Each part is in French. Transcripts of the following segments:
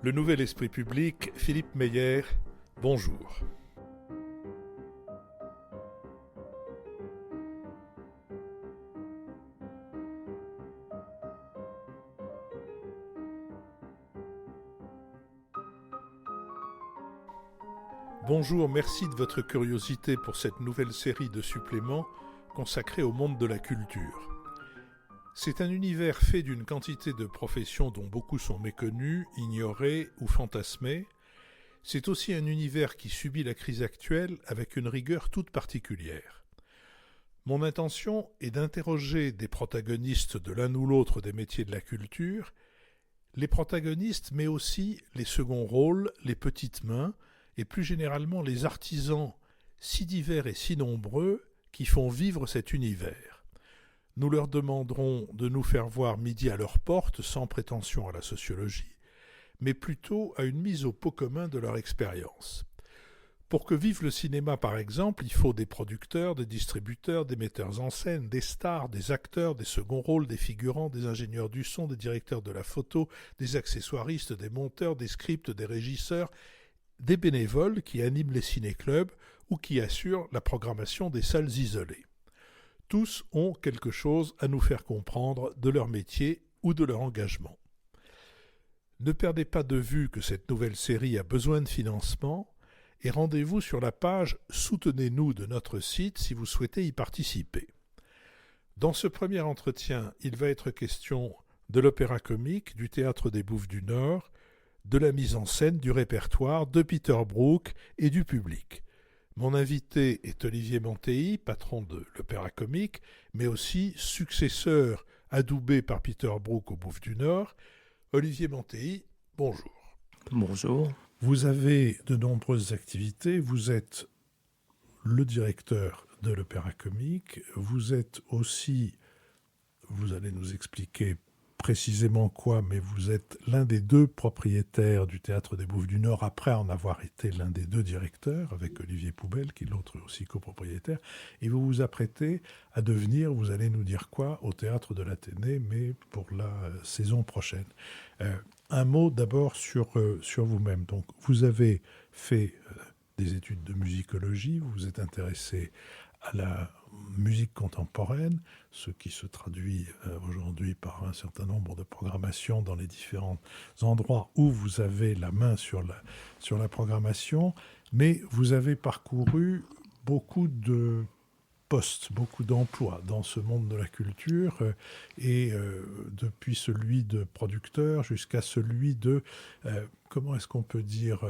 Le Nouvel Esprit Public, Philippe Meyer, bonjour. Bonjour, merci de votre curiosité pour cette nouvelle série de suppléments consacrée au monde de la culture. C'est un univers fait d'une quantité de professions dont beaucoup sont méconnues, ignorées ou fantasmées. C'est aussi un univers qui subit la crise actuelle avec une rigueur toute particulière. Mon intention est d'interroger des protagonistes de l'un ou l'autre des métiers de la culture, les protagonistes mais aussi les seconds rôles, les petites mains, et plus généralement les artisans si divers et si nombreux qui font vivre cet univers. Nous leur demanderons de nous faire voir midi à leur porte sans prétention à la sociologie, mais plutôt à une mise au pot commun de leur expérience. Pour que vive le cinéma par exemple, il faut des producteurs, des distributeurs, des metteurs en scène, des stars, des acteurs, des seconds rôles, des figurants, des ingénieurs du son, des directeurs de la photo, des accessoiristes, des monteurs, des scripts, des régisseurs, des bénévoles qui animent les ciné-clubs ou qui assurent la programmation des salles isolées. Tous ont quelque chose à nous faire comprendre de leur métier ou de leur engagement. Ne perdez pas de vue que cette nouvelle série a besoin de financement et rendez-vous sur la page « Soutenez-nous » de notre site si vous souhaitez y participer. Dans ce premier entretien, il va être question de l'opéra comique, du théâtre des Bouffes du Nord, de la mise en scène, du répertoire, de Peter Brook et du public. Mon invité est Olivier Mantéi, patron de l'Opéra Comique, mais aussi successeur adoubé par Peter Brook aux Bouffes du Nord. Olivier Mantéi, bonjour. Bonjour. Vous avez de nombreuses activités. Vous êtes le directeur de l'Opéra Comique. Vous êtes aussi, vous allez nous expliquer précisément quoi, mais vous êtes l'un des deux propriétaires du Théâtre des Bouffes du Nord, après en avoir été l'un des deux directeurs, avec Olivier Poubelle, qui est l'autre aussi copropriétaire, et vous vous apprêtez à devenir, vous allez nous dire quoi, au Théâtre de l'Athénée, mais pour la saison prochaine. Un mot d'abord sur vous-même. Donc, vous avez fait des études de musicologie, vous vous êtes intéressé à la musique contemporaine, ce qui se traduit aujourd'hui par un certain nombre de programmations dans les différents endroits où vous avez la main sur la programmation, mais vous avez parcouru beaucoup de postes, beaucoup d'emplois dans ce monde de la culture, et depuis celui de producteur jusqu'à celui de, comment est-ce qu'on peut dire,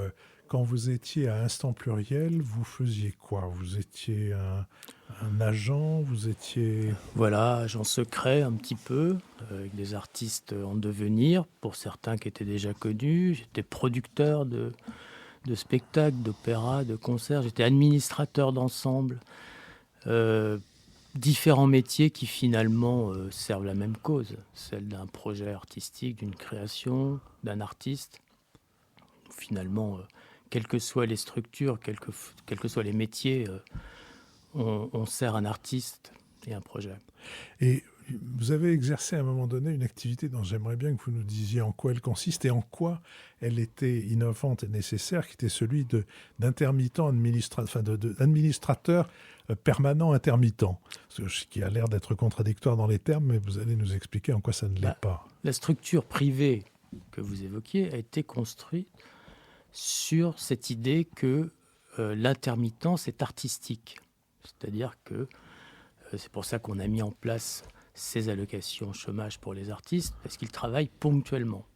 quand vous étiez à Instant Pluriel, vous faisiez quoi? Vous étiez un agent, vous étiez... Voilà, agent secret un petit peu, avec des artistes en devenir, pour certains qui étaient déjà connus. J'étais producteur de spectacles, d'opéras, de concerts. J'étais administrateur d'ensemble. Différents métiers qui finalement servent la même cause, celle d'un projet artistique, d'une création, d'un artiste. Finalement, quelles que soient les structures, quels que soient les métiers, on sert un artiste et un projet. Et vous avez exercé à un moment donné une activité dont j'aimerais bien que vous nous disiez en quoi elle consiste et en quoi elle était innovante et nécessaire, qui était celui d'intermittent d'administrateur permanent intermittent, ce qui a l'air d'être contradictoire dans les termes, mais vous allez nous expliquer en quoi ça ne l'est pas. La structure privée que vous évoquiez a été construite sur cette idée que l'intermittence est artistique. C'est-à-dire que c'est pour ça qu'on a mis en place ces allocations chômage pour les artistes, parce qu'ils travaillent ponctuellement.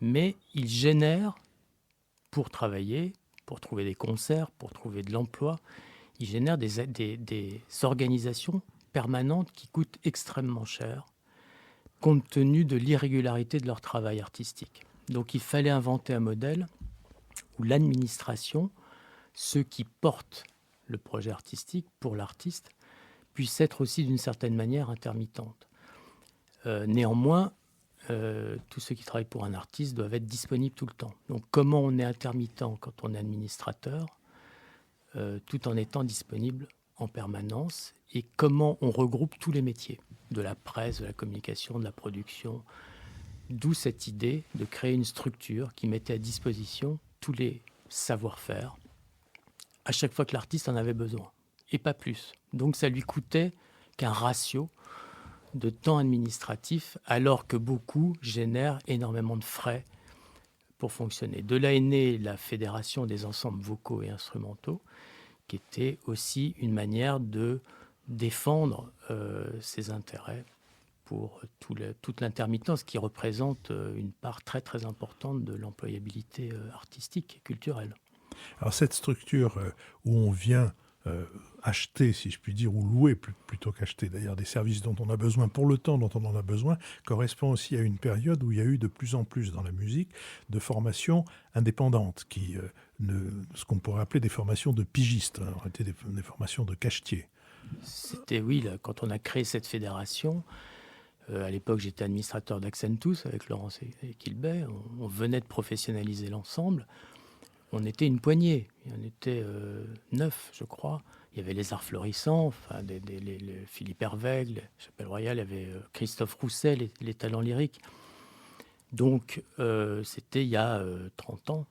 Mais ils génèrent, pour travailler, pour trouver des concerts, pour trouver de l'emploi, ils génèrent des organisations permanentes qui coûtent extrêmement cher, compte tenu de l'irrégularité de leur travail artistique. Donc il fallait inventer un modèle où l'administration, ceux qui portent le projet artistique pour l'artiste, puisse être aussi d'une certaine manière intermittente. Néanmoins, tous ceux qui travaillent pour un artiste doivent être disponibles tout le temps. Donc comment on est intermittent quand on est administrateur, tout en étant disponible en permanence, et comment on regroupe tous les métiers, de la presse, de la communication, de la production, D'où cette idée de créer une structure qui mettait à disposition tous les savoir-faire à chaque fois que l'artiste en avait besoin, et pas plus. Donc ça lui coûtait qu'un ratio de temps administratif, alors que beaucoup génèrent énormément de frais pour fonctionner. De là est née la Fédération des ensembles vocaux et instrumentaux, qui était aussi une manière de défendre ses intérêts pour toute l'intermittence qui représente une part très très importante de l'employabilité artistique et culturelle. Alors cette structure où on vient acheter, si je puis dire, ou louer plutôt qu'acheter d'ailleurs des services dont on a besoin pour le temps dont on en a besoin, correspond aussi à une période où il y a eu de plus en plus dans la musique de formations indépendantes, ce qu'on pourrait appeler des formations de pigistes, en réalité des formations de cachetiers. C'était, oui, là, quand on a créé cette fédération, à l'époque j'étais administrateur d'Accentus avec Laurence et Quilbet, on venait de professionnaliser l'ensemble. On était une poignée, on était 9, je crois. Il y avait les Arts Florissants, enfin, les Philippe Hervègue, les Chapelle Royale, il y avait Christophe Rousset, les talents lyriques. Donc, c'était il y a 30 ans.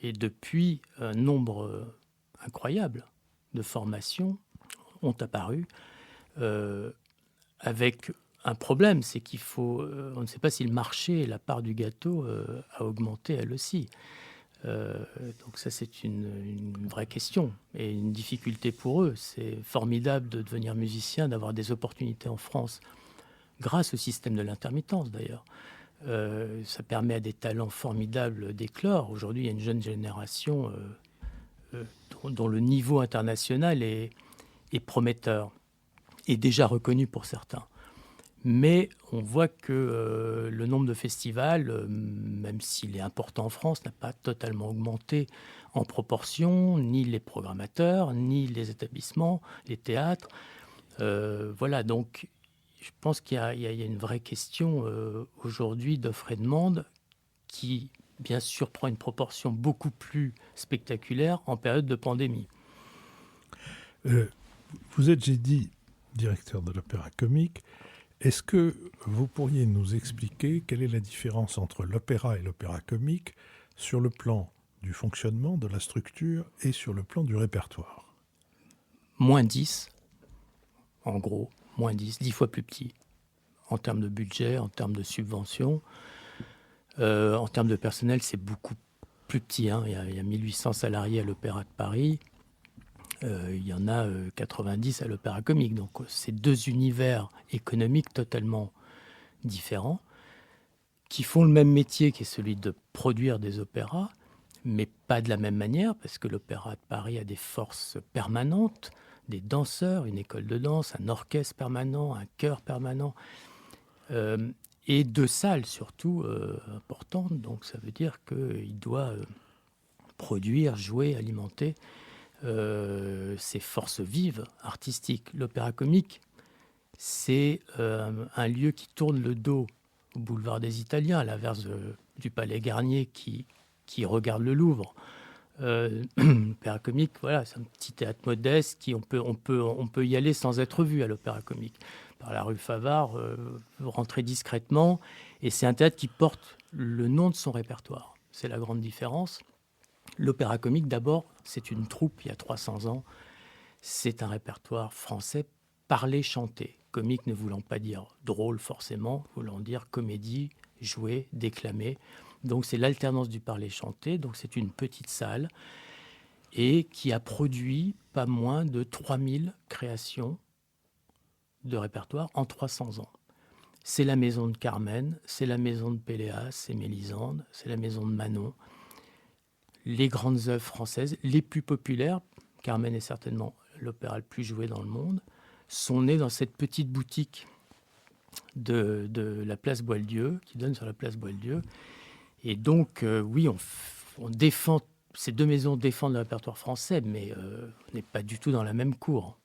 Et depuis, un nombre incroyable de formations ont apparu avec un problème, c'est qu'il faut... on ne sait pas si le marché et la part du gâteau a augmenté elle aussi. Donc ça, c'est une vraie question et une difficulté pour eux. C'est formidable de devenir musicien, d'avoir des opportunités en France, grâce au système de l'intermittence d'ailleurs. Ça permet à des talents formidables d'éclore. Aujourd'hui, il y a une jeune génération dont le niveau international est prometteur et déjà reconnu pour certains. Mais on voit que le nombre de festivals, même s'il est important en France, n'a pas totalement augmenté en proportion, ni les programmateurs, ni les établissements, les théâtres. Voilà, donc je pense qu'il y a une vraie question aujourd'hui d'offre et demande qui, bien sûr, prend une proportion beaucoup plus spectaculaire en période de pandémie. Vous êtes, j'ai dit, directeur de l'Opéra Comique. Est-ce que vous pourriez nous expliquer quelle est la différence entre l'opéra et l'opéra comique sur le plan du fonctionnement, de la structure et sur le plan du répertoire ? Moins 10, en gros, moins 10 fois plus petit, en termes de budget, en termes de subventions. En termes de personnel, c'est beaucoup plus petit. Hein. Il y a 1800 salariés à l'Opéra de Paris. Il y en a 90 à l'Opéra Comique. Donc, c'est deux univers économiques totalement différents qui font le même métier qui est celui de produire des opéras, mais pas de la même manière parce que l'Opéra de Paris a des forces permanentes, des danseurs, une école de danse, un orchestre permanent, un chœur permanent et deux salles surtout importantes. Donc, ça veut dire qu'il doit produire, jouer, alimenter ces forces vives artistiques. L'Opéra Comique, c'est un lieu qui tourne le dos au boulevard des Italiens, à l'inverse du Palais Garnier qui regarde le Louvre. L'Opéra Comique, voilà, c'est un petit théâtre modeste on peut y aller sans être vu à l'Opéra Comique. Par la rue Favard, rentrer discrètement, et c'est un théâtre qui porte le nom de son répertoire. C'est la grande différence. L'Opéra Comique, d'abord, c'est une troupe il y a 300 ans. C'est un répertoire français parlé, chanté. Comique ne voulant pas dire drôle forcément, voulant dire comédie, jouer, déclamer. Donc c'est l'alternance du parler-chanté. Donc c'est une petite salle et qui a produit pas moins de 3000 créations de répertoire en 300 ans. C'est la maison de Carmen, c'est la maison de Péléas, c'est Mélisande, c'est la maison de Manon. Les grandes œuvres françaises, les plus populaires, Carmen est certainement l'opéra le plus joué dans le monde, sont nées dans cette petite boutique de la place Boieldieu, qui donne sur la place Boieldieu. Et donc, oui, on défend, ces deux maisons défendent le répertoire français, mais on n'est pas du tout dans la même cour.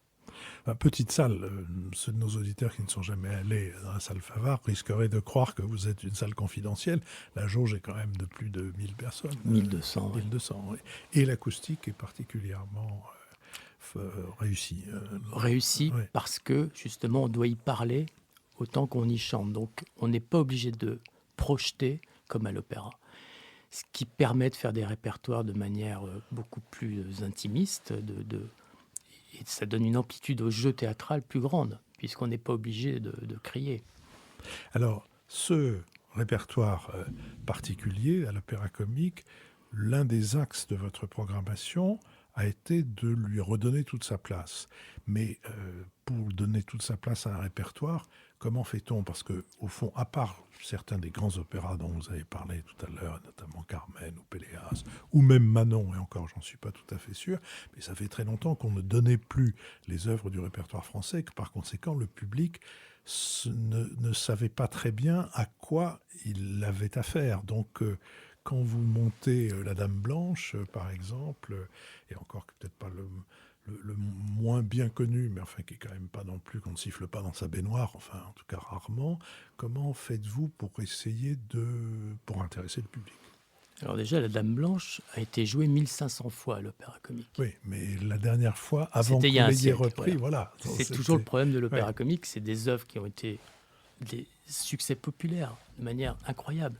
Petite salle, ceux de nos auditeurs qui ne sont jamais allés dans la salle Favard risqueraient de croire que vous êtes une salle confidentielle. La jauge est quand même de plus de 1000 personnes. 1200. 1200, oui. Et l'acoustique est particulièrement réussie. Réussie parce que, justement, on doit y parler autant qu'on y chante. Donc, on n'est pas obligé de projeté comme à l'opéra. Ce qui permet de faire des répertoires de manière beaucoup plus intimiste, et ça donne une amplitude au jeu théâtral plus grande, puisqu'on n'est pas obligé de crier. Alors, ce répertoire particulier à l'Opéra Comique, l'un des axes de votre programmation a été de lui redonner toute sa place. Mais pour donner toute sa place à un répertoire, comment fait-on? Parce que, au fond, à part certains des grands opéras dont vous avez parlé tout à l'heure, notamment Carmen ou Péléas, ou même Manon, et encore, j'en suis pas tout à fait sûr, mais ça fait très longtemps qu'on ne donnait plus les œuvres du répertoire français, que par conséquent, le public ne savait pas très bien à quoi il avait affaire. Donc, quand vous montez La Dame Blanche, par exemple, et encore peut-être pas le moins bien connu, mais enfin qui est quand même pas non plus, qu'on ne siffle pas dans sa baignoire, enfin en tout cas rarement, comment faites-vous pour essayer pour intéresser le public? Alors déjà, La Dame Blanche a été jouée 1500 fois à l'Opéra Comique. Oui, mais la dernière fois, avant que C'était il y a vous un l'ayez siècle, repris, voilà. voilà. C'est toujours le problème de l'Opéra Comique, c'est des œuvres qui ont été des succès populaires de manière incroyable,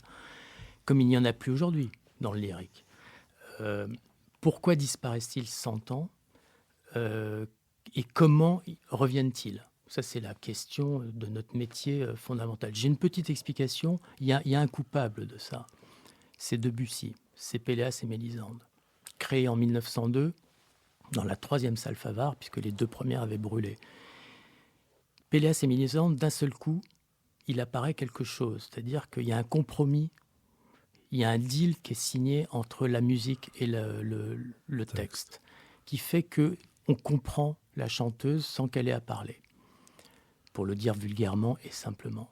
comme il n'y en a plus aujourd'hui dans le lyrique. Pourquoi disparaissent-ils 100 ans et comment reviennent-ils? Ça, c'est la question de notre métier fondamental. J'ai une petite explication. Il y a un coupable de ça. C'est Debussy, c'est Péléas et Mélisande, créé en 1902 dans la 3e salle Favart, puisque les 2 premières avaient brûlé. Péléas et Mélisande, d'un seul coup, il apparaît quelque chose, c'est-à-dire qu'il y a un compromis, il y a un deal qui est signé entre la musique et le texte, qui fait qu'on comprend la chanteuse sans qu'elle ait à parler, pour le dire vulgairement et simplement.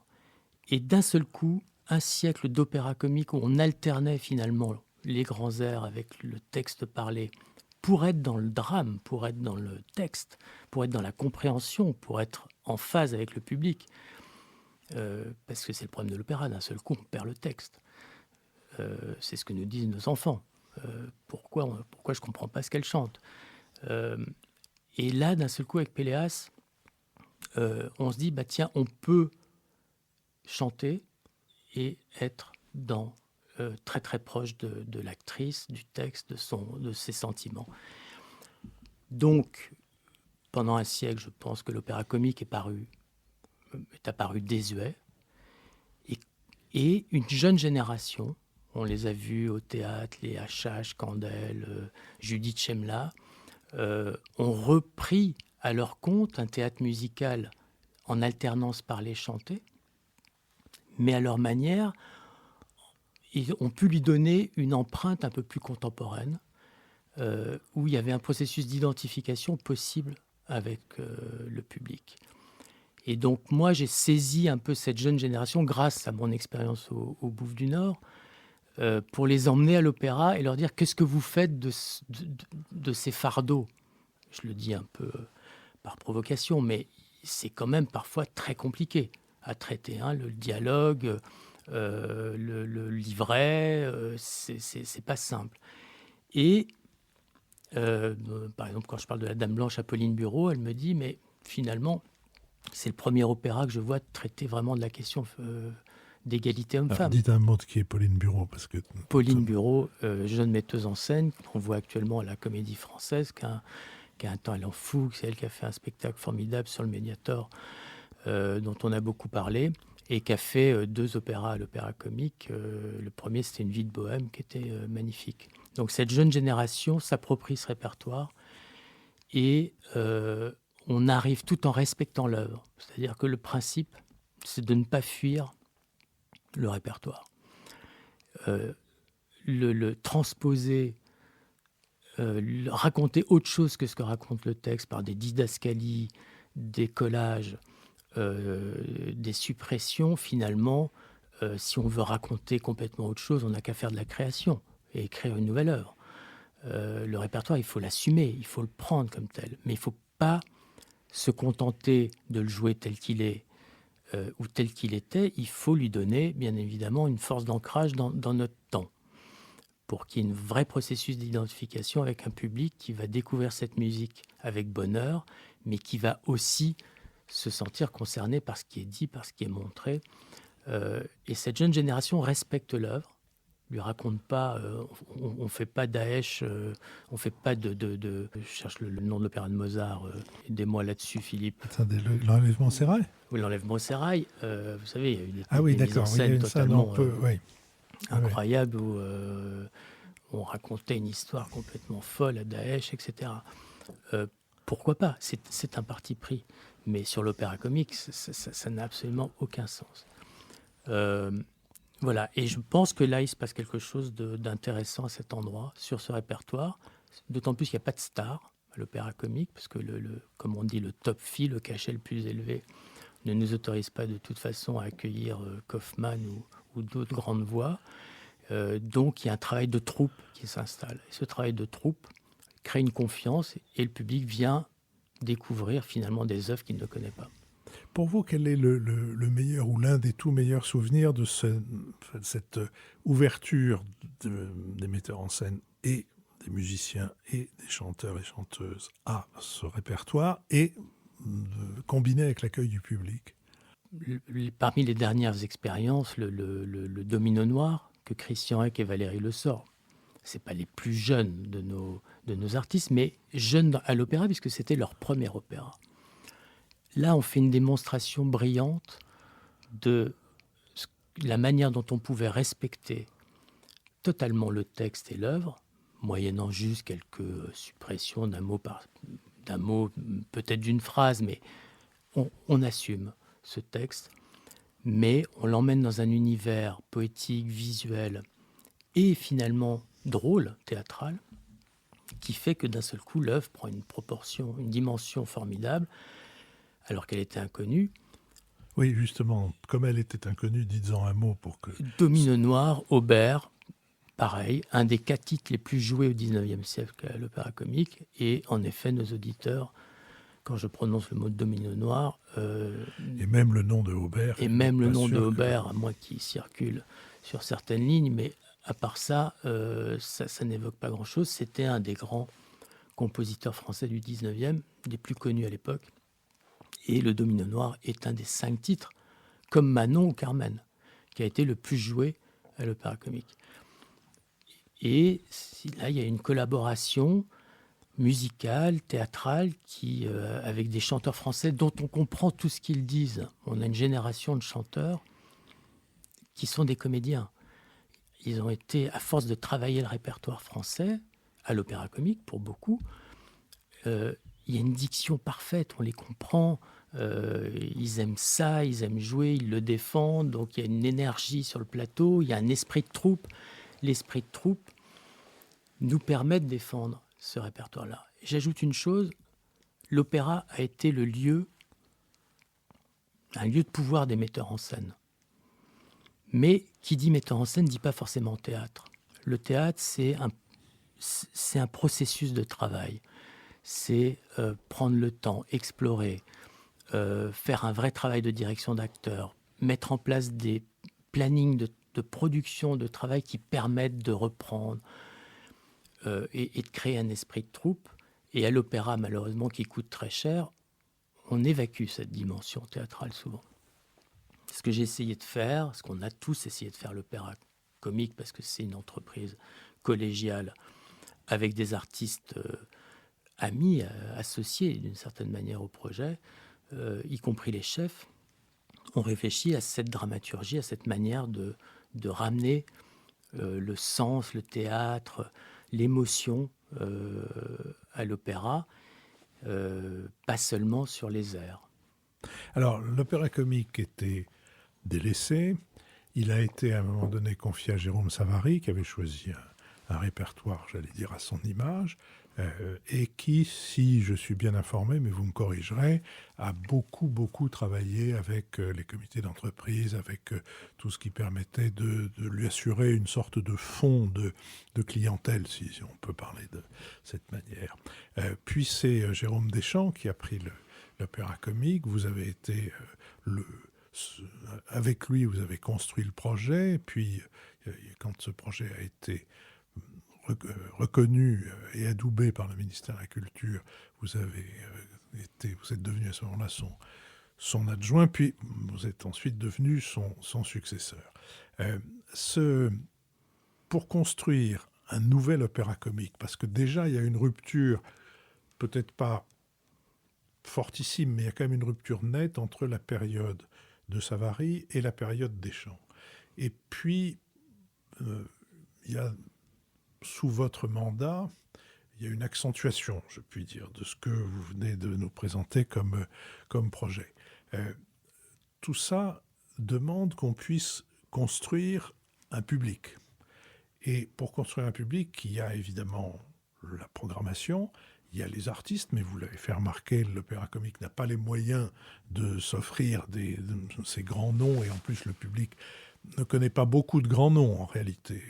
Et d'un seul coup, un siècle d'opéra comique où on alternait finalement les grands airs avec le texte parlé, pour être dans le drame, pour être dans le texte, pour être dans la compréhension, pour être en phase avec le public. Parce que c'est le problème de l'opéra, d'un seul coup on perd le texte. C'est ce que nous disent nos enfants. Pourquoi je ne comprends pas ce qu'elle chante? Et là, d'un seul coup, avec Péléas, on se dit, bah tiens, on peut chanter et être très très proche de l'actrice, du texte, de ses sentiments. Donc, pendant un siècle, je pense que l'opéra comique est apparu désuet. Et une jeune génération, on les a vus au théâtre, les HH, Candel, Judith Chemla, ont repris à leur compte un théâtre musical en alternance parler-chanter, mais à leur manière, ils ont pu lui donner une empreinte un peu plus contemporaine, où il y avait un processus d'identification possible avec le public. Et donc moi, j'ai saisi un peu cette jeune génération grâce à mon expérience au Bouffe du Nord, pour les emmener à l'opéra et leur dire qu'est-ce que vous faites de ces fardeaux. Je le dis un peu par provocation, mais c'est quand même parfois très compliqué à traiter, hein, le dialogue, le livret, c'est pas simple. Et par exemple, quand je parle de La Dame Blanche à Pauline Bureau, elle me dit, mais finalement, c'est le premier opéra que je vois traiter vraiment de la question d'égalité homme-femme. Dites un mot de qui est Pauline Bureau, parce que... Pauline Bureau, jeune metteuse en scène, qu'on voit actuellement à la Comédie Française, qui a un talent fou, c'est elle qui a fait un spectacle formidable sur le Mediator, dont on a beaucoup parlé, et qui a fait 2 opéras à l'Opéra Comique. Le premier, c'était Une vie de bohème, qui était magnifique. Donc cette jeune génération s'approprie ce répertoire, et on arrive tout en respectant l'œuvre. C'est-à-dire que le principe, c'est de ne pas fuir le répertoire. Le transposer, raconter autre chose que ce que raconte le texte par des didascalies, des collages, des suppressions, finalement, si on veut raconter complètement autre chose, on n'a qu'à faire de la création et écrire une nouvelle œuvre. Le répertoire, il faut l'assumer, il faut le prendre comme tel, mais il ne faut pas se contenter de le jouer tel qu'il est ou tel qu'il était. Il faut lui donner, bien évidemment, une force d'ancrage dans notre temps, pour qu'il y ait un vrai processus d'identification avec un public qui va découvrir cette musique avec bonheur, mais qui va aussi se sentir concerné par ce qui est dit, par ce qui est montré. Et cette jeune génération respecte l'œuvre, lui raconte pas, on ne fait pas Daesh, on ne fait pas je cherche le nom de l'opéra de Mozart, aidez-moi là-dessus, Philippe. Attendez, l'enlèvement Sérail ? Oui, l'enlèvement au sérail, vous savez, il y a eu Oui, des mises en d'accord. Il y a scène une scène totalement oui. incroyables où on racontait une histoire complètement folle à Daesh, etc. Pourquoi pas ? C'est un parti pris. Mais sur l'opéra comique, ça n'a absolument aucun sens. Voilà. Et je pense que là, il se passe quelque chose d'intéressant à cet endroit, sur ce répertoire. D'autant plus qu'il n'y a pas de star à l'opéra comique, parce que, comme on dit, le top fee, le cachet le plus élevé, ne nous autorise pas de toute façon à accueillir Kaufmann ou d'autres grandes voix. Donc, il y a un travail de troupe qui s'installe. Et ce travail de troupe crée une confiance et le public vient découvrir finalement des œuvres qu'il ne connaît pas. Pour vous, quel est le meilleur ou l'un des tout meilleurs souvenirs de cette ouverture des metteurs en scène et des musiciens et des chanteurs et chanteuses à ce répertoire et combiné avec l'accueil du public? Parmi les dernières expériences, le Domino Noir que Christian Eck et Valérie Le Sort, c'est pas les plus jeunes de nos artistes, mais jeunes à l'opéra puisque c'était leur premier opéra. Là, on fait une démonstration brillante de la manière dont on pouvait respecter totalement le texte et l'œuvre, moyennant juste quelques suppressions d'un mot, peut-être d'une phrase, mais on assume ce texte, mais on l'emmène dans un univers poétique, visuel et finalement drôle, théâtral, qui fait que d'un seul coup, l'œuvre prend une proportion, une dimension formidable, alors qu'elle était inconnue. Oui, justement, comme elle était inconnue, dites-en un mot pour que... Domino Noir, Aubert, pareil, un des 4 titres les plus joués au XIXe siècle à l'opéra comique, et en effet, nos auditeurs, quand je prononce le mot Domino Noir... et même le nom de Aubert. Et même le nom de Aubert, à moins qu'il circule sur certaines lignes, mais à part ça, ça n'évoque pas grand-chose. C'était un des grands compositeurs français du 19e, des plus connus à l'époque. Et le Domino Noir est un des 5 titres, comme Manon ou Carmen, qui a été le plus joué à l'opéra comique. Et là, il y a une collaboration musicale, théâtrale, avec des chanteurs français dont on comprend tout ce qu'ils disent. On a une génération de chanteurs qui sont des comédiens. Ils ont été, à force de travailler le répertoire français, à l'opéra comique pour beaucoup, il y a une diction parfaite, on les comprend, ils aiment ça, ils aiment jouer, ils le défendent, donc il y a une énergie sur le plateau, il y a un esprit de troupe. L'esprit de troupe nous permet de défendre ce répertoire-là. J'ajoute une chose, l'opéra a été un lieu de pouvoir des metteurs en scène. Mais qui dit metteur en scène ne dit pas forcément théâtre. Le théâtre, c'est un processus de travail. C'est prendre le temps, explorer, faire un vrai travail de direction d'acteur, mettre en place des plannings de production, de travail qui permettent de reprendre et de créer un esprit de troupe. Et à l'opéra, malheureusement, qui coûte très cher, on évacue cette dimension théâtrale souvent. Ce que j'ai essayé de faire, ce qu'on a tous essayé de faire l'opéra comique, parce que c'est une entreprise collégiale avec des artistes amis, associés d'une certaine manière au projet, y compris les chefs, on réfléchit à cette dramaturgie, à cette manière de ramener le sens, le théâtre, l'émotion à l'opéra, pas seulement sur les airs. Alors, l'opéra comique était délaissé. Il a été à un moment donné confié à Jérôme Savary, qui avait choisi un répertoire, j'allais dire, à son image, et qui, si je suis bien informé, mais vous me corrigerez, a beaucoup travaillé avec les comités d'entreprise, avec tout ce qui permettait de lui assurer une sorte de fonds de clientèle, si on peut parler de cette manière. Puis c'est Jérôme Deschamps qui a pris l'opéra comique. Vous avez été avec lui, vous avez construit le projet, puis quand ce projet a été reconnu et adoubé par le ministère de la Culture, vous êtes devenu à ce moment-là son adjoint, puis vous êtes ensuite devenu son successeur. Pour construire un nouvel opéra comique, parce que déjà il y a une rupture, peut-être pas fortissime, mais il y a quand même une rupture nette entre la période de Savary et la période Deschamps. Et puis, il y a, sous votre mandat, il y a une accentuation, je puis dire, de ce que vous venez de nous présenter comme projet. Tout ça demande qu'on puisse construire un public. Et pour construire un public, il y a évidemment la programmation, il y a les artistes, mais vous l'avez fait remarquer, l'opéra comique n'a pas les moyens de s'offrir ces grands noms, et en plus le public ne connaît pas beaucoup de grands noms en réalité.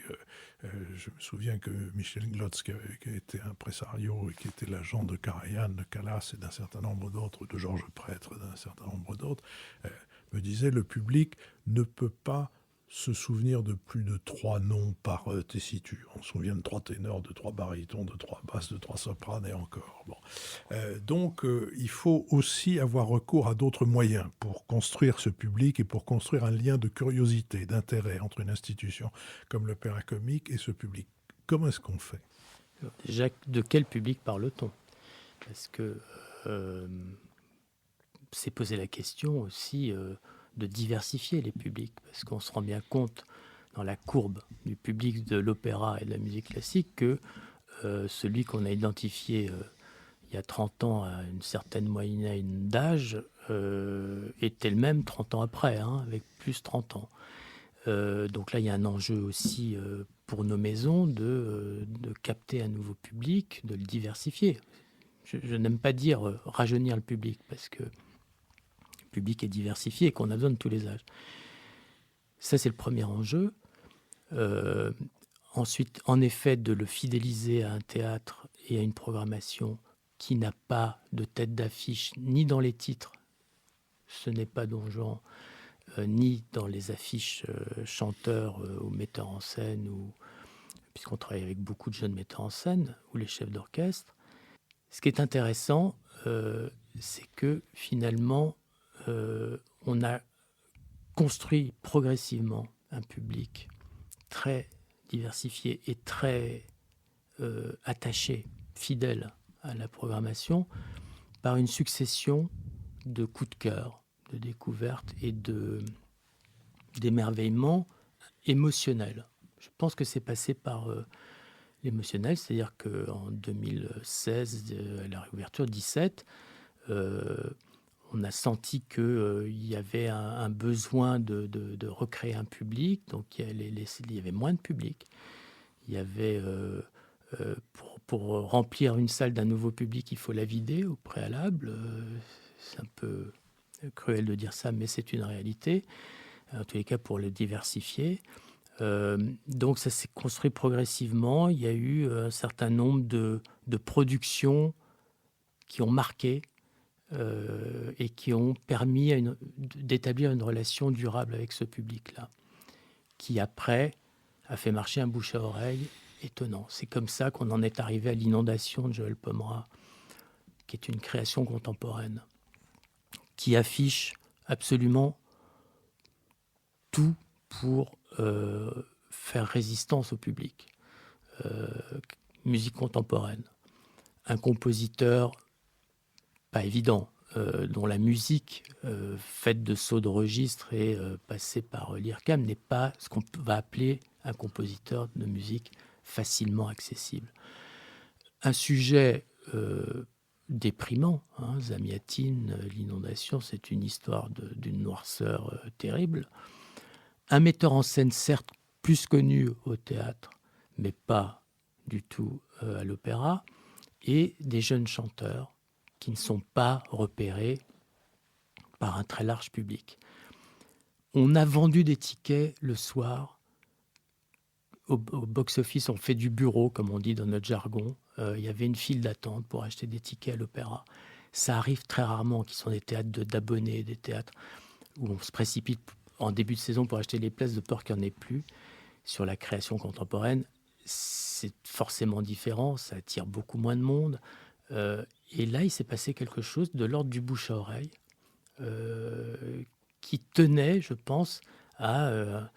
Je me souviens que Michel Glotz, qui a été impresario et qui était l'agent de Karajan, de Callas et d'un certain nombre d'autres, de Georges Prêtre, d'un certain nombre d'autres, me disait le public ne peut pas se souvenir de plus de 3 noms par tessiture. On se souvient de 3 ténors, de 3 barytons, de 3 basses, de 3 sopranes et encore. Bon. Donc il faut aussi avoir recours à d'autres moyens pour construire ce public et pour construire un lien de curiosité, d'intérêt entre une institution comme l'opéra comique et ce public. Comment est-ce qu'on fait ? Déjà, de quel public parle-t-on ? Parce que c'est poser la question aussi de diversifier les publics, parce qu'on se rend bien compte dans la courbe du public de l'opéra et de la musique classique que celui qu'on a identifié il y a 30 ans à une certaine moyenne d'âge était le même 30 ans après, avec plus 30 ans. Donc là, il y a un enjeu aussi pour nos maisons de capter un nouveau public, de le diversifier. Je n'aime pas dire rajeunir le public, parce que le public est diversifié et qu'on a besoin de tous les âges. Ça, c'est le premier enjeu. Ensuite, en effet, de le fidéliser à un théâtre et à une programmation qui n'a pas de tête d'affiche, ni dans les titres, ce n'est pas Don Juan, ni dans les affiches chanteurs ou metteurs en scène, puisqu'on travaille avec beaucoup de jeunes metteurs en scène, ou les chefs d'orchestre. Ce qui est intéressant, c'est que finalement, on a construit progressivement un public très diversifié et très attaché, fidèle à la programmation, par une succession de coups de cœur, de découvertes et d'émerveillements émotionnels. Je pense que c'est passé par l'émotionnel, c'est-à-dire qu'en 2016, à la réouverture 17, on a senti qu'il y avait un besoin de recréer un public, donc il y avait moins de public. Il y avait, pour remplir une salle d'un nouveau public, il faut la vider au préalable. C'est un peu cruel de dire ça, mais c'est une réalité. En tous les cas, pour le diversifier. Donc ça s'est construit progressivement. Il y a eu un certain nombre de productions qui ont marqué et qui ont permis d'établir une relation durable avec ce public-là, qui après a fait marcher un bouche à oreille étonnant. C'est comme ça qu'on en est arrivé à l'Inondation de Joël Pomera, qui est une création contemporaine, qui affiche absolument tout pour faire résistance au public. Musique contemporaine. Un compositeur pas évident, dont la musique faite de sauts de registre et passée par l'IRCAM n'est pas ce qu'on va appeler un compositeur de musique facilement accessible. Un sujet déprimant, Zamiatine, l'inondation, c'est une histoire d'une noirceur terrible. Un metteur en scène, certes, plus connu au théâtre, mais pas du tout à l'opéra, et des jeunes chanteurs qui ne sont pas repérés par un très large public. On a vendu des tickets le soir. Au box-office, on fait du bureau, comme on dit dans notre jargon. Il y avait une file d'attente pour acheter des tickets à l'opéra. Ça arrive très rarement, qui sont des théâtres d'abonnés, des théâtres où on se précipite en début de saison pour acheter les places de peur qu'il n'y en ait plus. Sur la création contemporaine, c'est forcément différent, ça attire beaucoup moins de monde. Et là, il s'est passé quelque chose de l'ordre du bouche à oreille. qui tenait, je pense, à un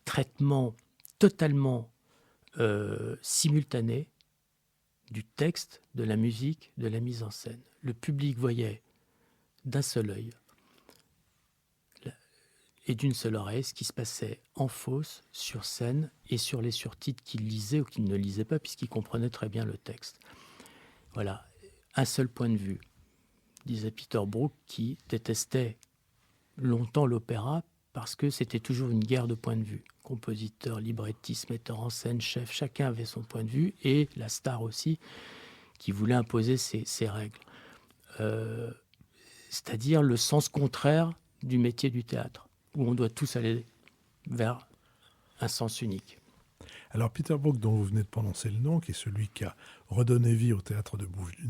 traitement totalement simultané du texte, de la musique, de la mise en scène. Le public voyait d'un seul œil et d'une seule oreille ce qui se passait en fosse, sur scène et sur les surtitres qu'il lisait ou qu'il ne lisait pas puisqu'il comprenait très bien le texte. Voilà, un seul point de vue, disait Peter Brook, qui détestait longtemps l'opéra parce que c'était toujours une guerre de points de vue. Compositeur, librettiste, metteur en scène, chef, chacun avait son point de vue, et la star aussi, qui voulait imposer ses règles. C'est-à-dire le sens contraire du métier du théâtre, où on doit tous aller vers un sens unique. Alors Peter Brook, dont vous venez de prononcer le nom, qui est celui qui a redonné vie au théâtre des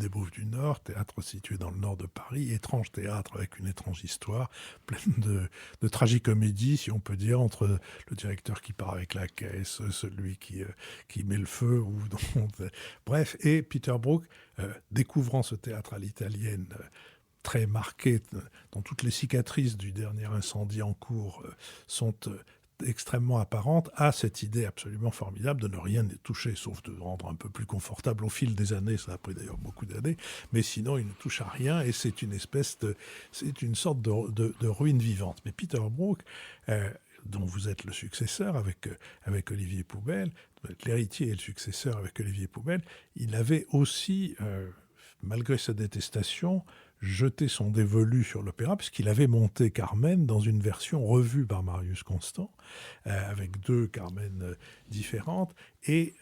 Bouffes du Nord, théâtre situé dans le nord de Paris, étrange théâtre avec une étrange histoire, pleine de tragicomédie, si on peut dire, entre le directeur qui part avec la caisse, celui qui met le feu, bref, et Peter Brook, découvrant ce théâtre à l'italienne, très marqué, dont toutes les cicatrices du dernier incendie en cours sont extrêmement apparente, a cette idée absolument formidable de ne rien toucher, sauf de rendre un peu plus confortable au fil des années. Ça a pris d'ailleurs beaucoup d'années, mais sinon il ne touche à rien et c'est une sorte de ruine vivante. Mais Peter Brook, dont vous êtes le successeur avec Olivier Poubelle, l'héritier et le successeur avec Olivier Poubelle, il avait aussi, malgré sa détestation, jeté son dévolu sur l'opéra, puisqu'il avait monté Carmen dans une version revue par Marius Constant, avec 2 Carmen différentes, et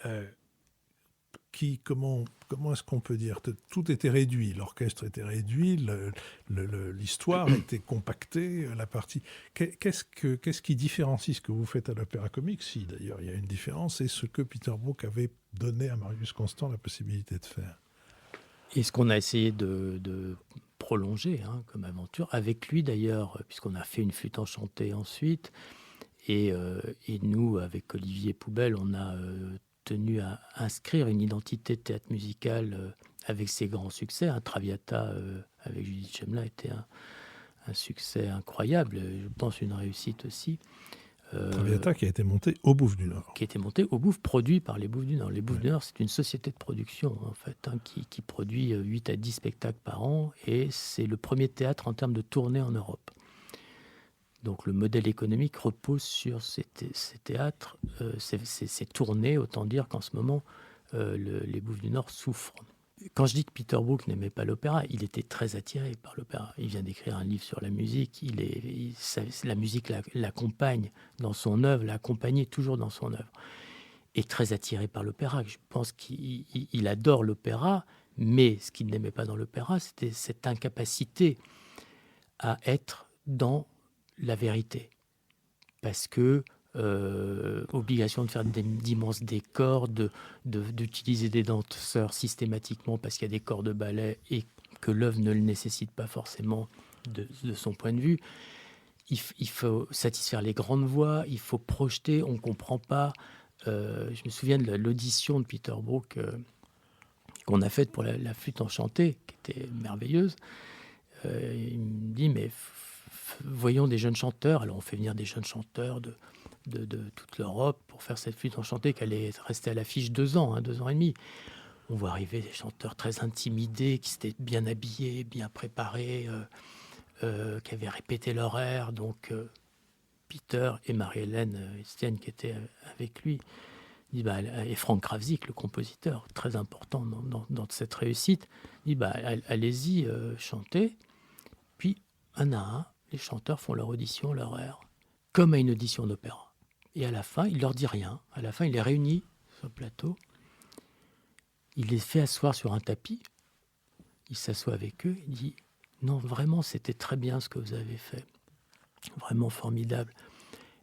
comment est-ce qu'on peut dire, tout était réduit, l'orchestre était réduit, l'histoire était compactée, la partie... Qu'est-ce qui différencie ce que vous faites à l'Opéra Comique, si d'ailleurs il y a une différence, et ce que Peter Brook avait donné à Marius Constant la possibilité de faire? Et ce qu'on a essayé de prolonger comme aventure, avec lui d'ailleurs, puisqu'on a fait une flûte enchantée ensuite, et nous, avec Olivier Poubelle, on a tenu à inscrire une identité de théâtre musical avec ses grands succès. Traviata avec Judith Chemla était un succès incroyable, je pense une réussite aussi. Traviata qui a été monté au Bouffes du Nord. Qui a été monté au Bouffes, produit par les Bouffes du Nord. Les Bouffes du Nord, c'est une société de production, en fait, qui produit 8 à 10 spectacles par an, et c'est le premier théâtre en termes de tournée en Europe. Donc le modèle économique repose sur ces théâtres, ces tournées, autant dire qu'en ce moment, les Bouffes du Nord souffrent. Quand je dis que Peter Brook n'aimait pas l'opéra, il était très attiré par l'opéra. Il vient d'écrire un livre sur la musique. La musique l'accompagne dans son œuvre, l'accompagnait toujours dans son œuvre. Et très attiré par l'opéra. Je pense qu'il adore l'opéra, mais ce qu'il n'aimait pas dans l'opéra, c'était cette incapacité à être dans la vérité. Parce que obligation de faire d'immenses décors, d'utiliser des danseurs systématiquement parce qu'il y a des corps de ballet et que l'œuvre ne le nécessite pas forcément de son point de vue. Il faut satisfaire les grandes voix, il faut projeter, on ne comprend pas. Je me souviens de l'audition de Peter Brook qu'on a faite pour la flûte enchantée, qui était merveilleuse. Il me dit, mais voyons des jeunes chanteurs. Alors on fait venir des jeunes chanteurs de toute l'Europe pour faire cette flûte enchantée qui allait rester à l'affiche 2 ans, 2 ans et demi. On voit arriver des chanteurs très intimidés, qui s'étaient bien habillés, bien préparés, qui avaient répété leur air. Donc Peter et Marie-Hélène Estienne qui étaient avec lui, et Frank Kravzik, le compositeur, très important dans cette réussite, dit allez-y, chantez. Puis un à un, les chanteurs font leur audition, leur air, comme à une audition d'opéra. Et à la fin, il leur dit rien. À la fin, il les réunit sur le plateau. Il les fait asseoir sur un tapis. Il s'assoit avec eux. Il dit « Non, vraiment, c'était très bien ce que vous avez fait. Vraiment formidable.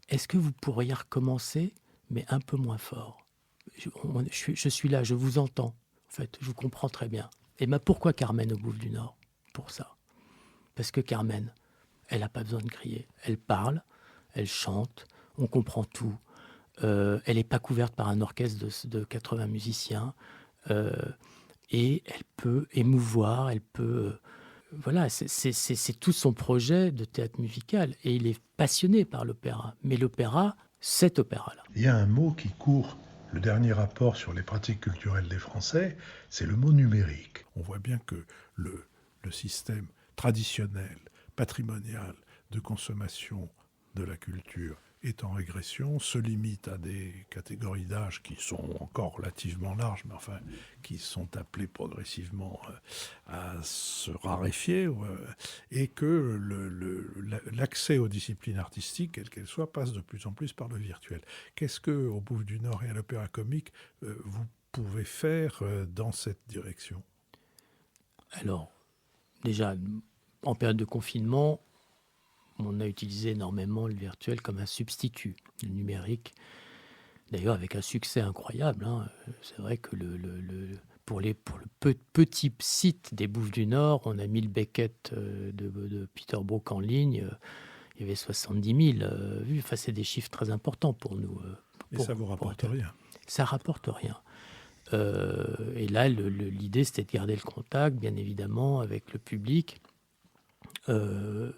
Est-ce que vous pourriez recommencer, mais un peu moins fort ? Je suis là, je vous entends. En fait, je vous comprends très bien. Et pourquoi Carmen au Bouffes du Nord ? Pour ça. Parce que Carmen, elle n'a pas besoin de crier. Elle parle, elle chante, on comprend tout. Elle n'est pas couverte par un orchestre de 80 musiciens. Et elle peut émouvoir, elle peut voilà, c'est tout son projet de théâtre musical. Et il est passionné par l'opéra. Mais l'opéra, cet opéra-là. Il y a un mot qui court le dernier rapport sur les pratiques culturelles des Français, c'est le mot numérique. On voit bien que le système traditionnel, patrimonial de consommation de la culture est en régression, se limite à des catégories d'âge qui sont encore relativement larges, mais enfin qui sont appelées progressivement à se raréfier, et que l'accès aux disciplines artistiques, quelles qu'elles soient, passe de plus en plus par le virtuel. Qu'est-ce que, au Bouffe du Nord et à l'Opéra Comique, vous pouvez faire dans cette direction? Alors, déjà, en période de confinement, on a utilisé énormément le virtuel comme un substitut, le numérique, d'ailleurs avec un succès incroyable. C'est vrai que pour le petit site des Bouffes du Nord, on a mis le Beckett de Peter Brook en ligne. Il y avait 70 000 vues. Enfin, c'est des chiffres très importants pour nous. Et ça ne vous rapporte rien? Ça ne rapporte rien. Et là, l'idée, c'était de garder le contact, bien évidemment, avec le public. De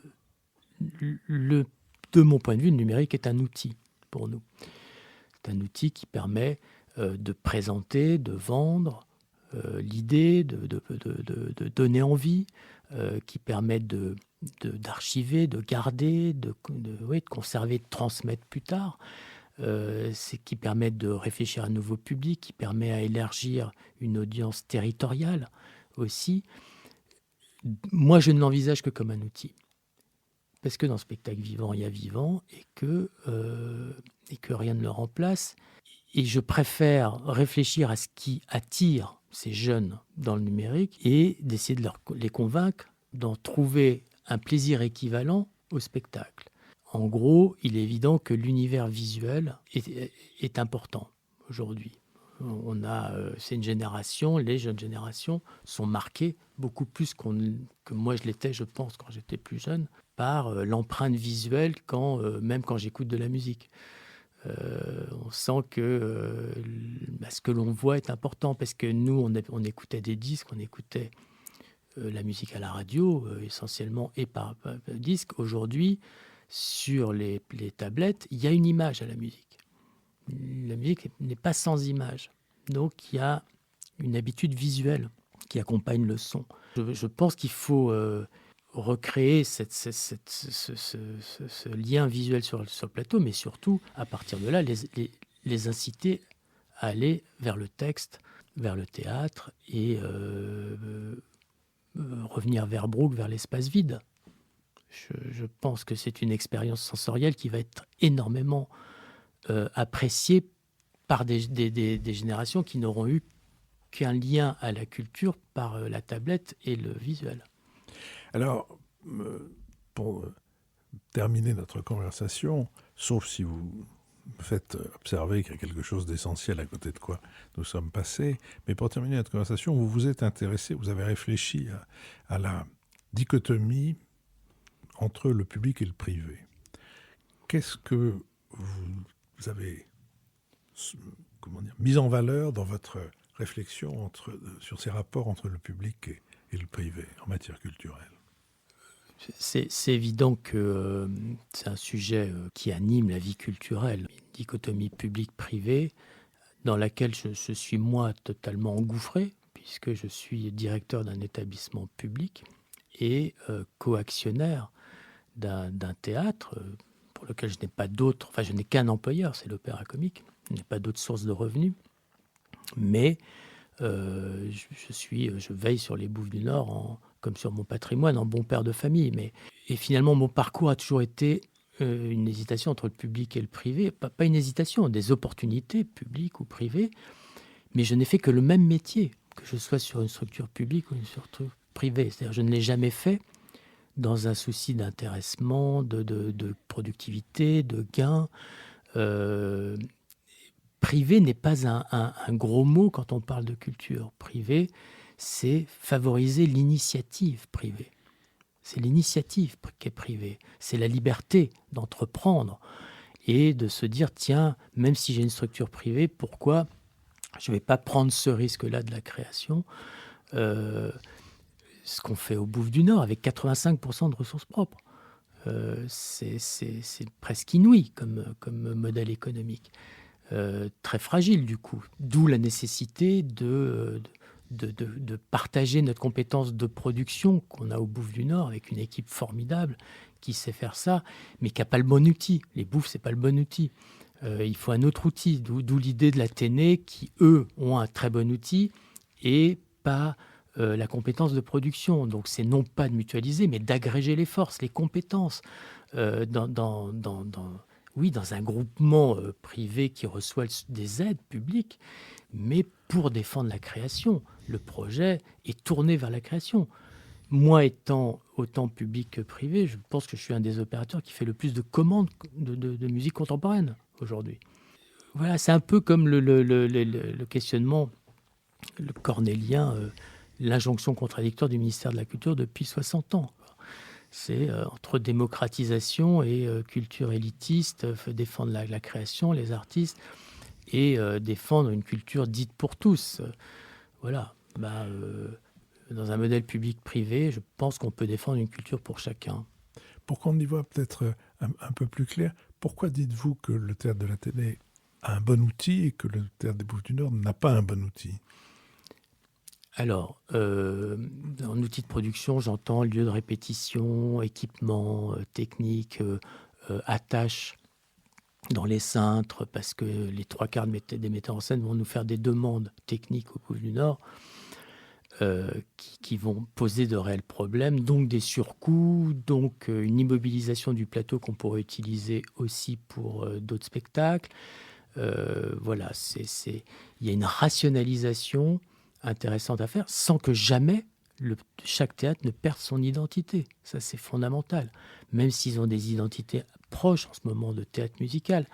mon point de vue, le numérique est un outil pour nous. C'est un outil qui permet de présenter, de vendre l'idée, de donner envie, qui permet d'archiver, de garder, de conserver, de transmettre plus tard. C'est qui permet de réfléchir à un nouveau public, qui permet à élargir une audience territoriale aussi. Moi, je ne l'envisage que comme un outil. Parce que dans le spectacle vivant, il y a vivant et que rien ne le remplace. Et je préfère réfléchir à ce qui attire ces jeunes dans le numérique et d'essayer de les convaincre d'en trouver un plaisir équivalent au spectacle. En gros, il est évident que l'univers visuel est important aujourd'hui. C'est une génération, les jeunes générations sont marquées beaucoup plus que moi je l'étais, je pense, quand j'étais plus jeune, par l'empreinte visuelle, même quand j'écoute de la musique. On sent que ce que l'on voit est important, parce que nous, on écoutait des disques, on écoutait la musique à la radio, essentiellement, et par disque. Aujourd'hui, sur les tablettes, il y a une image à la musique. La musique n'est pas sans image. Donc, il y a une habitude visuelle qui accompagne le son. Je pense qu'il faut recréer ce lien visuel sur le plateau, mais surtout, à partir de là, les inciter à aller vers le texte, vers le théâtre, et revenir vers Brook, vers l'espace vide. Je pense que c'est une expérience sensorielle qui va être énormément appréciée par des générations qui n'auront eu qu'un lien à la culture par la tablette et le visuel. Alors, pour terminer notre conversation, sauf si vous me faites observer qu'il y a quelque chose d'essentiel à côté de quoi nous sommes passés, mais pour terminer notre conversation, vous vous êtes intéressé, vous avez réfléchi à la dichotomie entre le public et le privé. Qu'est-ce que vous avez mis en valeur dans votre réflexion sur ces rapports entre le public et le privé en matière culturelle? C'est évident que c'est un sujet qui anime la vie culturelle, une dichotomie public-privé dans laquelle je suis moi totalement engouffré, puisque je suis directeur d'un établissement public et coactionnaire d'un théâtre pour lequel je n'ai pas d'autre, enfin je n'ai qu'un employeur, c'est l'Opéra Comique, je n'ai pas d'autre source de revenus, mais je veille sur les Bouffes du Nord comme sur mon patrimoine, en bon père de famille. Et finalement, mon parcours a toujours été une hésitation entre le public et le privé. Pas une hésitation, des opportunités publiques ou privées, mais je n'ai fait que le même métier, que je sois sur une structure publique ou une structure privée. C'est-à-dire, je ne l'ai jamais fait dans un souci d'intéressement, de productivité, de gain. Privé n'est pas un gros mot quand on parle de culture. Privé, c'est favoriser l'initiative privée. C'est l'initiative qui est privée. C'est la liberté d'entreprendre et de se dire, tiens, même si j'ai une structure privée, pourquoi je ne vais pas prendre ce risque-là de la création ce qu'on fait au Bouffe du Nord avec 85% de ressources propres. C'est presque inouï comme modèle économique. Très fragile du coup. D'où la nécessité de partager notre compétence de production qu'on a au Bouffe du Nord avec une équipe formidable qui sait faire ça, mais qui n'a pas le bon outil. Les bouffes, c'est pas le bon outil. Il faut un autre outil, d'où l'idée de l'Athénée qui, eux, ont un très bon outil et pas la compétence de production. Donc, c'est non pas de mutualiser, mais d'agréger les forces, les compétences dans un groupement privé qui reçoit des aides publiques, mais pour défendre la création. Le projet est tourné vers la création. Moi, étant autant public que privé, je pense que je suis un des opérateurs qui fait le plus de commandes de musique contemporaine aujourd'hui. Voilà, c'est un peu comme le questionnement, le cornélien, l'injonction contradictoire du ministère de la Culture depuis 60 ans. C'est entre démocratisation et culture élitiste, défendre la création, les artistes, et défendre une culture dite pour tous. Voilà. Dans un modèle public-privé, je pense qu'on peut défendre une culture pour chacun. Pour qu'on y voit peut-être un peu plus clair, pourquoi dites-vous que le Théâtre de l'Athénée a un bon outil et que le Théâtre des Bouffes du Nord n'a pas un bon outil ? Alors, en outil de production, j'entends lieu de répétition, équipement, technique, attache dans les cintres, parce que les 3/4 des metteurs en scène vont nous faire des demandes techniques au Bouffe du Nord qui vont poser de réels problèmes, donc des surcoûts, donc une immobilisation du plateau qu'on pourrait utiliser aussi pour d'autres spectacles. Voilà, il y a une rationalisation intéressante à faire sans que jamais chaque théâtre ne perde son identité. Ça, c'est fondamental. Même s'ils ont des identités proches en ce moment de théâtre musical.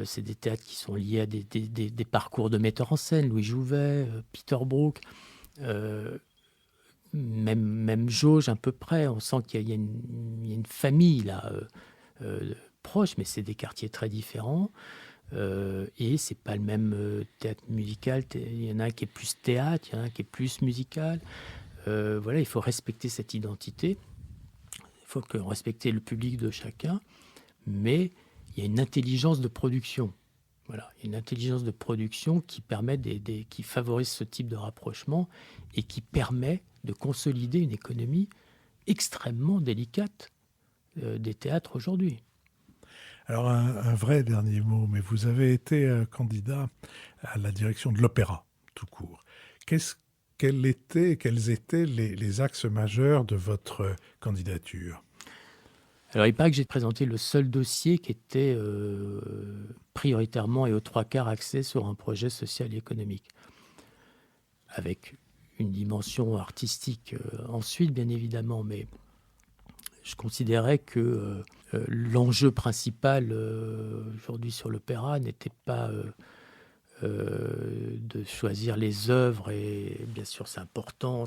C'est des théâtres qui sont liés à des parcours de metteurs en scène, Louis Jouvet, Peter Brook, même jauge à peu près. On sent qu'il y a une famille là proche, mais c'est des quartiers très différents. Et c'est pas le même théâtre musical. Il y en a un qui est plus théâtre, il y en a un qui est plus musical. Voilà, il faut respecter cette identité. Il faut respecter le public de chacun, mais il y a une intelligence de production. Voilà, il y a une intelligence de production qui permet qui favorise ce type de rapprochement et qui permet de consolider une économie extrêmement délicate des théâtres aujourd'hui. Alors, un vrai dernier mot, mais vous avez été candidat à la direction de l'opéra, tout court. Quels étaient les axes majeurs de votre candidature ? Alors, il paraît que j'ai présenté le seul dossier qui était prioritairement et aux 3/4 axé sur un projet social et économique, avec une dimension artistique ensuite, bien évidemment, mais je considérais que l'enjeu principal aujourd'hui sur l'opéra n'était pas de choisir les œuvres, et bien sûr c'est important,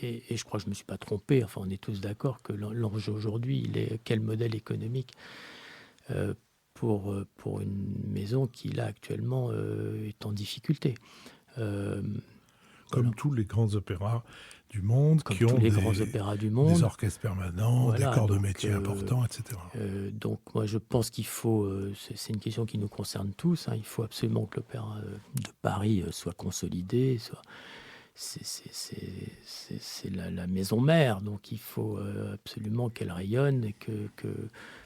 et je crois que je ne me suis pas trompé, enfin on est tous d'accord que l'enjeu aujourd'hui, il est quel modèle économique pour une maison qui là actuellement est en difficulté. Comme tous les grands opéras du monde, comme qui ont des orchestres permanents, voilà, des corps de métier importants, etc. Donc moi je pense qu'il faut, c'est une question qui nous concerne tous, hein, il faut absolument que l'opéra de Paris soit consolidé, c'est la maison mère, donc il faut absolument qu'elle rayonne, et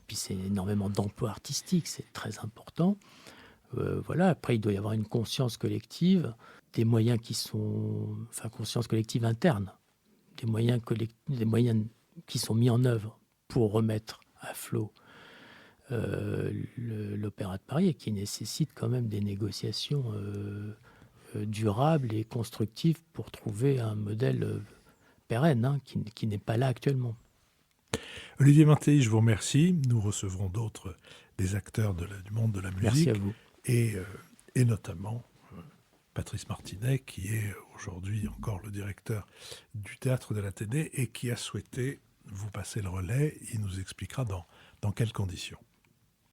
puis c'est énormément d'emplois artistiques, c'est très important. Voilà, après il doit y avoir une conscience collective, des moyens conscience collective interne, des moyens qui sont mis en œuvre pour remettre à flot l'Opéra de Paris, et qui nécessitent quand même des négociations durables et constructives pour trouver un modèle pérenne, hein, qui n'est pas là actuellement. Olivier Martelly, je vous remercie. Nous recevrons des acteurs du monde de la musique. Merci à vous. Et notamment Patrice Martinet, qui est aujourd'hui encore le directeur du Théâtre de l'Athénée et qui a souhaité vous passer le relais. Il nous expliquera dans quelles conditions.